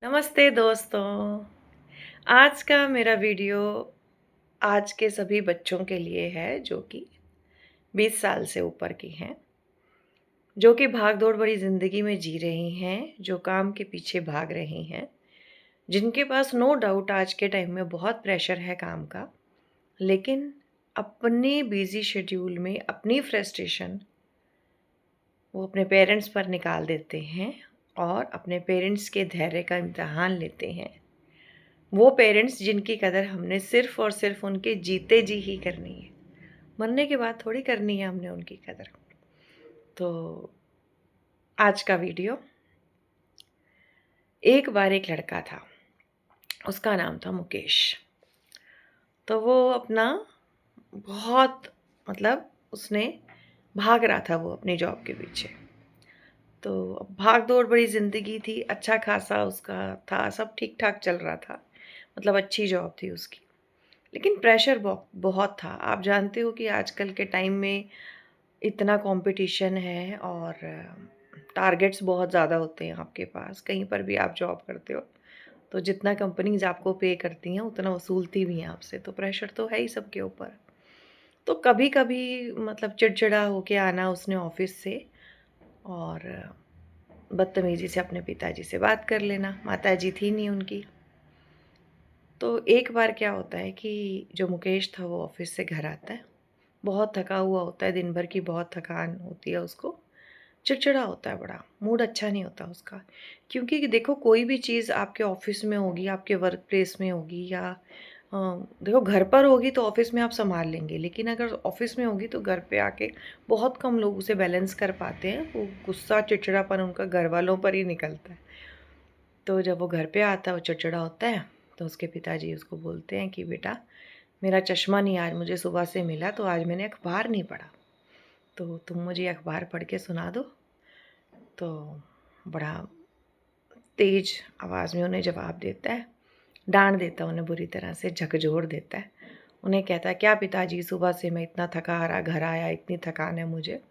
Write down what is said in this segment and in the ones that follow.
नमस्ते दोस्तों। आज का मेरा वीडियो आज के सभी बच्चों के लिए है जो कि 20 साल से ऊपर की हैं, जो कि भाग-दौड़ भरी ज़िंदगी में जी रही हैं, जो काम के पीछे भाग रही हैं, जिनके पास नो डाउट आज के टाइम में बहुत प्रेशर है काम का, लेकिन अपने बिज़ी शेड्यूल में अपनी फ्रस्ट्रेशन वो अपने पेरेंट्स पर निकाल देते हैं और अपने पेरेंट्स के धैर्य का इम्तिहान लेते हैं। वो पेरेंट्स जिनकी कदर हमने सिर्फ़ और सिर्फ़ उनके जीते जी ही करनी है, मरने के बाद थोड़ी करनी है हमने उनकी कदर। तो आज का वीडियो, एक बार एक लड़का था, उसका नाम था मुकेश। तो वो अपना बहुत मतलब उसने भाग रहा था वो अपनी जॉब के पीछे। तो भाग-दौड़ भरी ज़िंदगी थी, अच्छा खासा उसका था, सब ठीक-ठाक चल रहा था, मतलब अच्छी जॉब थी उसकी। लेकिन प्रेशर बहुत था। आप जानते हो कि आजकल के टाइम में इतना कंपटीशन है और टारगेट्स बहुत ज़्यादा होते हैं आपके पास। कहीं पर भी आप जॉब करते हो, तो जितना कंपनीज़ आपको पे करती हैं, उतना वसूलती भी हैं आपसे, तो प्रेशर तो है ही सबके ऊपर। तो कभी-कभी मतलब चिड़चिड़ा होके आना उसने ऑफ़िस से और बदतमीज़ी से अपने पिताजी से बात कर लेना, माताजी थी नहीं उनकी। तो एक बार क्या होता है कि जो मुकेश था वो ऑफ़िस से घर आता है, बहुत थका हुआ होता है, दिन भर की बहुत थकान होती है उसको, चिड़चिड़ा होता है बड़ा, मूड अच्छा नहीं होता उसका। क्योंकि देखो कोई भी चीज़ आपके ऑफ़िस में होगी, आपके वर्क प्लेस में होगी या देखो घर पर होगी तो ऑफ़िस में आप सँभाल लेंगे, लेकिन अगर ऑफ़िस में होगी तो घर पे आके बहुत कम लोग उसे बैलेंस कर पाते हैं, वो गुस्सा, चिड़चिड़ापन उनका घरवालों पर ही निकलता है। तो जब वो घर पे आता है, वो चिड़चिड़ा होता है, तो उसके पिताजी उसको बोलते हैं कि बेटा मेरा चश्मा नहीं आज मुझे सुबह से मिला, तो आज मैंने अखबार नहीं पढ़ा, तो तुम मुझे अखबार पढ़ के सुना दो। तो बड़ा तेज़ आवाज़ में उन्हें जवाब देता है, डाँट देता है उन्हें बुरी तरह से, झकझोर देता है। उन्हें कहता है, "क्या पिताजी सुबह से मैं इतना थका हारा घर आया, इतनी थकान है मुझे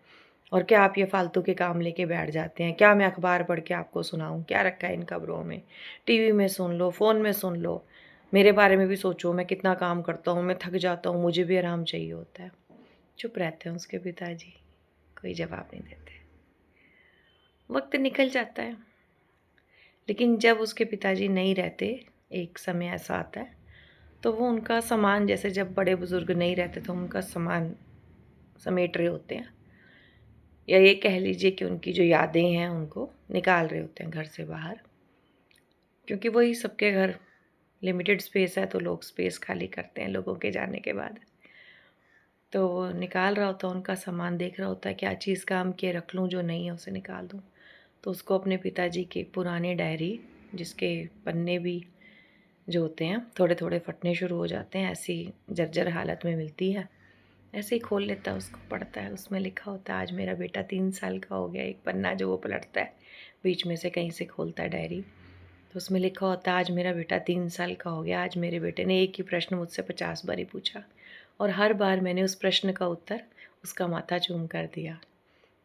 और क्या आप ये फालतू के काम लेके बैठ जाते हैं? क्या मैं अखबार पढ़ के आपको सुनाऊँ? क्या रखा है इन खबरों में? टीवी में सुन लो, फ़ोन में सुन लो। मेरे बारे में भी सोचो, मैं कितना काम करता हूँ, मैं थक जाता हूँ, मुझे भी आराम चाहिए होता है।" चुप रहते हैं उसके पिताजी, कोई जवाब नहीं देते। वक़्त निकल जाता है, लेकिन जब उसके पिताजी नहीं रहते, एक समय ऐसा आता है, तो वो उनका सामान जैसे जब बड़े-बुज़ुर्ग नहीं रहते तो उनका सामान समेट रहे होते हैं या ये कह लीजिए कि उनकी जो यादें हैं उनको निकाल रहे होते हैं घर से बाहर। क्योंकि वही सबके घर लिमिटेड स्पेस है तो लोग स्पेस खाली करते हैं लोगों के जाने के बाद। तो वो निकाल रहा होता है उनका सामान, देख रहा होता है क्या चीज़ काम की रख लूँ, जो नहीं है उसे निकाल दूँ। तो उसको अपने पिताजी की पुरानी डायरी, जिसके पन्ने भी जो होते हैं थोड़े-थोड़े फटने शुरू हो जाते हैं, ऐसी जर्जर हालत में मिलती है। ऐसे ही खोल लेता है, उसको पढ़ता है, उसमें लिखा होता है आज मेरा बेटा 3 साल का हो गया। एक पन्ना जो वो पलटता है, बीच में से कहीं से खोलता है डायरी, तो उसमें लिखा होता है आज मेरा बेटा 3 साल का हो गया। आज मेरे बेटे ने एक ही प्रश्न मुझसे 50 बारी पूछा और हर बार मैंने उस प्रश्न का उत्तर उसका माथा चूम कर दिया।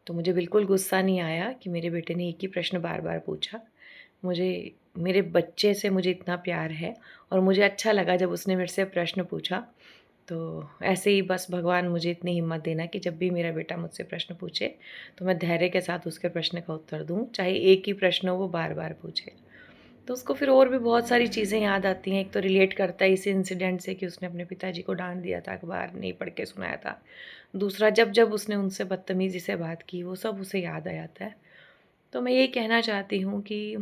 तो मुझे बिल्कुल गुस्सा नहीं आया कि मेरे बेटे ने एक ही प्रश्न बार-बार पूछा। मुझे मेरे बच्चे से मुझे इतना प्यार है और मुझे अच्छा लगा जब उसने मेरे से प्रश्न पूछा। तो ऐसे ही बस भगवान मुझे इतनी हिम्मत देना कि जब भी मेरा बेटा मुझसे प्रश्न पूछे, तो मैं धैर्य के साथ उसके प्रश्न का उत्तर दूँ, चाहे एक ही प्रश्न हो वो बार-बार पूछे। तो उसको फिर और भी बहुत सारी चीज़ें याद आती हैं। एक तो रिलेट करता है इस इंसिडेंट से कि उसने अपने पिताजी को डाँट दिया था, अखबार नहीं पढ़ के सुनाया था। दूसरा जब-जब उसने उनसे बदतमीज़ी से बात की, वो सब उसे याद आ जाता है। तो मैं ये कहना चाहती हूँ कि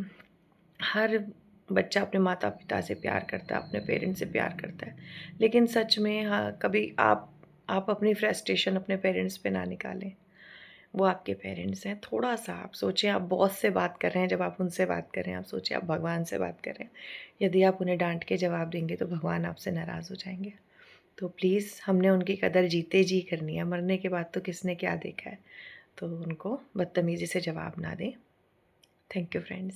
हर बच्चा अपने माता-पिता से प्यार करता है, अपने पेरेंट्स से प्यार करता है। लेकिन सच में हाँ, कभी आप अपनी फ्रस्ट्रेशन अपने पेरेंट्स पे ना निकालें। वो आपके पेरेंट्स हैं। थोड़ा-सा आप सोचें, आप बॉस से बात कर रहे हैं, जब आप उनसे बात कर रहे हैं, आप सोचिए आप भगवान से बात कर रहे हैं। यदि आप उन्हें डाँट के जवाब देंगे तो भगवान आपसे नाराज़ हो जाएँगे। तो प्लीज़ हमने उनकी कदर जीते जी करनी है, मरने के बाद तो किसने क्या देखा है। तो उनको बदतमीज़ी से जवाब ना दें। Thank you friends.